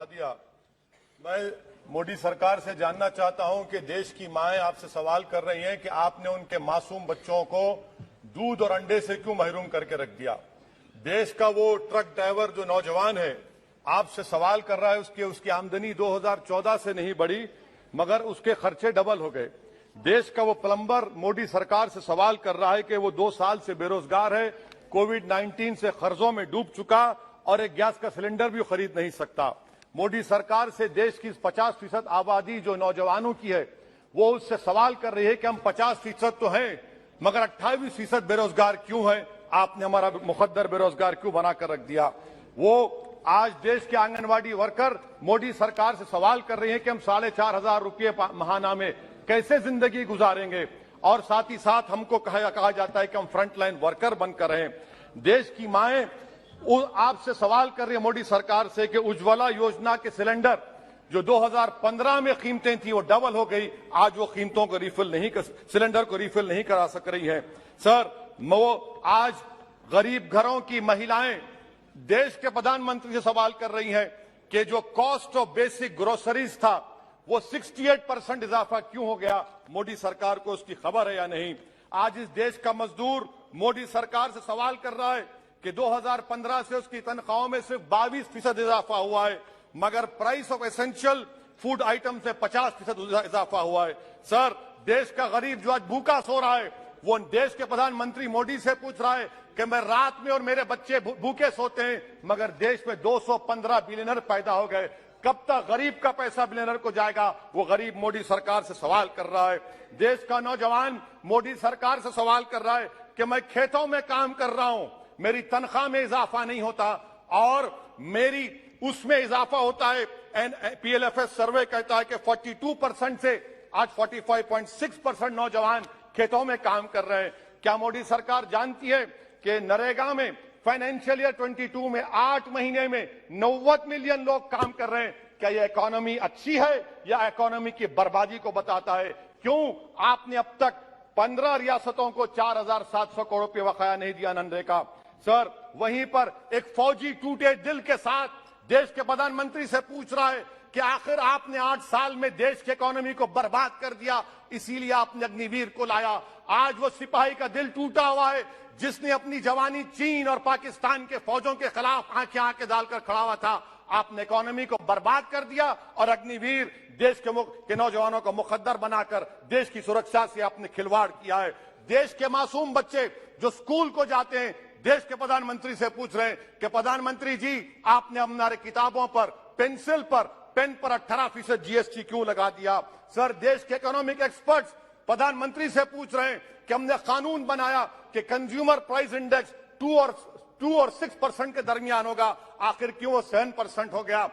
दिया। मैं मोदी सरकार से जानना चाहता हूं कि देश की माएं आपसे सवाल कर रही हैं कि आपने उनके मासूम बच्चों को दूध और अंडे से क्यों महरूम करके रख दिया। देश का वो ट्रक ड्राइवर जो नौजवान है आपसे सवाल कर रहा है, उसकी आमदनी 2014 से नहीं बढ़ी मगर उसके खर्चे डबल हो गए। देश का वो प्लम्बर मोदी सरकार से सवाल कर रहा है कि वो 2 साल से बेरोजगार है, कोविड-19 से कर्जों में डूब चुका और एक गैस का सिलेंडर भी खरीद नहीं सकता। मोदी सरकार से देश की 50% आबादी जो नौजवानों की है वो उससे सवाल कर रही है कि हम 50% तो हैं मगर 28% बेरोजगार क्यों हैं, आपने हमारा मुकद्दर बेरोजगार क्यों बनाकर रख दिया। वो आज देश के आंगनवाड़ी वर्कर मोदी सरकार से सवाल कर रहे हैं कि हम 4,500 रुपये महाना में कैसे जिंदगी गुजारेंगे और साथ ही साथ हमको कहा जाता है कि हम फ्रंटलाइन वर्कर बनकर रहें। देश की माएं आपसे सवाल कर रही है मोदी सरकार से कि उज्ज्वला योजना के सिलेंडर जो 2015 में कीमतें थी वो डबल हो गई, आज वो कीमतों को सिलेंडर को रिफिल नहीं करा सक रही है। सर, वो आज गरीब घरों की महिलाएं देश के प्रधानमंत्री से सवाल कर रही हैं कि जो कॉस्ट ऑफ बेसिक ग्रोसरीज था वो 68% इजाफा क्यों हो गया, मोदी सरकार को उसकी खबर है या नहीं। आज इस देश का मजदूर मोदी सरकार से सवाल कर रहा है कि 2015 से उसकी तनख्वाहों में सिर्फ 22% इजाफा हुआ है मगर price of essential food item से 50% इजाफा हुआ है। सर, देश का गरीब जो आज भूखा सो रहा है वो देश के प्रधानमंत्री मोदी से पूछ रहा है कि मैं रात में और मेरे बच्चे भूखे सोते हैं मगर देश में 215 बिलियनर पैदा हो गए, कब तक गरीब का पैसा बिलियनर को जाएगा, वो गरीब मोदी सरकार से सवाल कर रहा है। देश का नौजवान मोदी सरकार से सवाल कर रहा है कि मैं खेतों में काम कर रहा हूं, मेरी तनख्वाह में इजाफा नहीं होता और मेरी उसमें इजाफा होता है। PLFS सर्वे कहता है कि 42% से आज 45.6% नौजवान खेतों में काम कर रहे हैं। क्या मोदी सरकार जानती है कि नरेगा में फाइनेंशियल ईयर 22 में 8 महीने में 90 मिलियन लोग काम कर रहे हैं। क्या यह इकोनॉमी अच्छी है या इकोनॉमी की बर्बादी को बताता है? क्यों आपने अब तक 15 रियासतों को 4,700 करोड़ रुपये बकाया नहीं दिया नरेगा? सर, वहीं पर एक फौजी टूटे दिल के साथ देश के प्रधानमंत्री से पूछ रहा है कि आखिर आपने 8 साल में देश की इकोनॉमी को बर्बाद कर दिया, इसीलिए आपने अग्निवीर को लाया। आज वो सिपाही का दिल टूटा हुआ है जिसने अपनी जवानी चीन और पाकिस्तान के फौजों के खिलाफ आंखें डालकर खड़ा हुआ था। आपने इकोनॉमी को बर्बाद कर दिया और अग्निवीर देश के नौजवानों को मुकद्दर बनाकर देश की सुरक्षा से आपने खिलवाड़ किया है। देश के मासूम बच्चे जो स्कूल को जाते हैं देश के प्रधानमंत्री से पूछ रहे हैं कि प्रधानमंत्री जी आपने हमारे किताबों पर पेंसिल पर पेन पर 18% GST क्यों लगा दिया। सर, देश के इकोनॉमिक एक्सपर्ट्स प्रधानमंत्री से पूछ रहे हैं कि हमने कानून बनाया कि कंज्यूमर प्राइस इंडेक्स 2 और 6% के दरमियान होगा, आखिर क्यों वो 7% हो गया।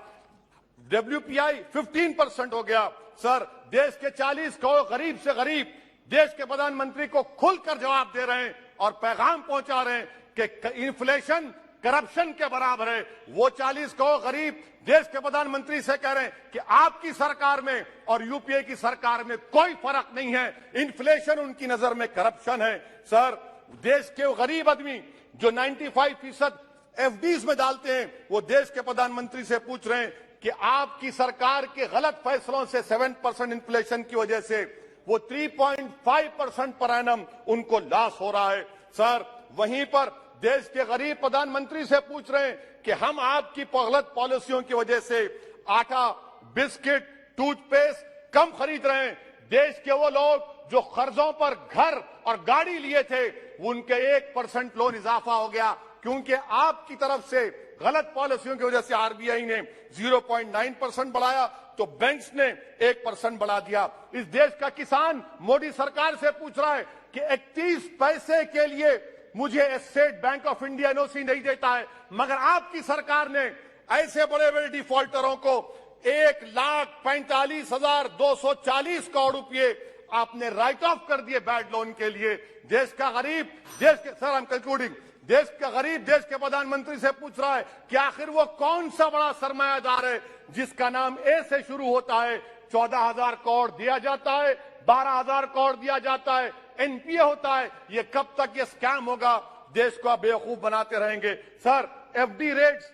WPI 15% हो गया। सर, देश के 40 करोड़ गरीब से गरीब देश के प्रधानमंत्री को खुलकर जवाब दे रहे हैं और पैगाम पहुंचा रहे हैं कि इन्फ्लेशन करप्शन के बराबर है। वो 40 करोड़ गरीब देश के प्रधानमंत्री से कह रहे हैं कि आपकी सरकार में और यूपीए की सरकार में कोई फर्क नहीं है, इन्फ्लेशन उनकी नजर में करप्शन है। सर, देश के गरीब आदमी जो 95% FDs में डालते हैं वो देश के प्रधानमंत्री से पूछ रहे हैं कि आपकी सरकार के गलत फैसलों से 7% इन्फ्लेशन की वजह से वो 3.5% पर एनम उनको लॉस हो रहा है। सर, वहीं पर देश के गरीब प्रधानमंत्री से पूछ रहे हैं कि हम आपकी गलत पॉलिसियों की वजह से आटा, बिस्किट, टूथपेस्ट कम खरीद रहे हैं। देश के वो लोग जो कर्जों पर घर और गाड़ी लिए थे उनके 1% लोन इजाफा हो गया क्योंकि आपकी तरफ से गलत पॉलिसियों की वजह से RBI ने 0.9% बढ़ाया तो बैंक्स ने 1% बढ़ा दिया। इस देश का किसान मोदी सरकार से पूछ रहा है कि 31 पैसे के लिए मुझे state bank of India NOC नहीं देता है मगर आपकी सरकार ने ऐसे बड़े बड़े डिफॉल्टरों को 1,45,240 करोड़ रुपए आपने राइट ऑफ कर दिए बैड लोन के लिए। देश का गरीब सर, आई एम कंक्लूडिंग, देश का गरीब देश के प्रधानमंत्री से पूछ रहा है कि आखिर वो कौन सा बड़ा सरमायादार है जिसका नाम ए से शुरू होता है। 14,000 करोड़ दिया जाता है, 12,000 करोड़ दिया जाता है, NPA होता है। ये कब तक ये स्कैम होगा? देश को आप बेवकूफ बनाते रहेंगे। Sir, FD rates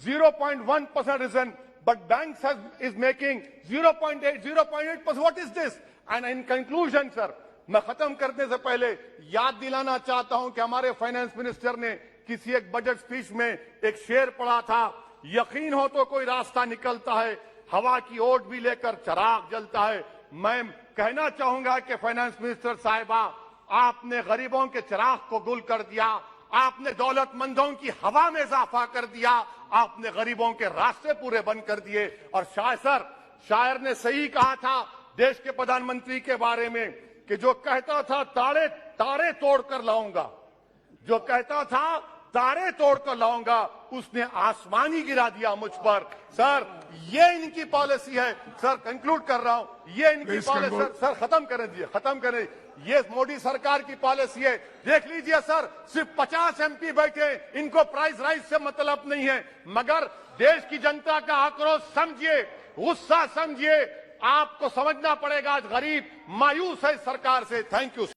0.1% reason, but banks is making 0.8%. What is this? And in conclusion, sir, मैं खत्म करने से पहले याद दिलाना चाहता हूं कि हमारे फाइनेंस मिनिस्टर ने किसी एक बजट स्पीच में एक शेर पढ़ा था, यकीन हो तो कोई रास्ता निकलता है, हवा की ओट भी लेकर चिराग जलता है। मैं कहना चाहूंगा कि फाइनेंस मिनिस्टर साहिबा, आपने गरीबों के चिराग को गुल कर दिया, आपने दौलतमंदों की हवा में इजाफा कर दिया, आपने गरीबों के रास्ते पूरे बंद कर दिए। और शायर ने सही कहा था देश के प्रधानमंत्री के बारे में कि जो कहता था तारे तोड़कर लाऊंगा, जो कहता था तारे तोड़कर लाऊंगा, उसने आसमान ही गिरा दिया मुझ पर। सर, ये इनकी पॉलिसी है। सर, कंक्लूड कर रहा हूं, ये इनकी पॉलिसी। सर, खत्म करें। ये मोदी सरकार की पॉलिसी है। देख लीजिए सर, सिर्फ 50 एमपी बैठे, इनको प्राइस राइज से मतलब नहीं है, मगर देश की जनता का आक्रोश समझिए, गुस्सा समझिए। आपको समझना पड़ेगा, आज गरीब मायूस है सरकार से। Thank you sir.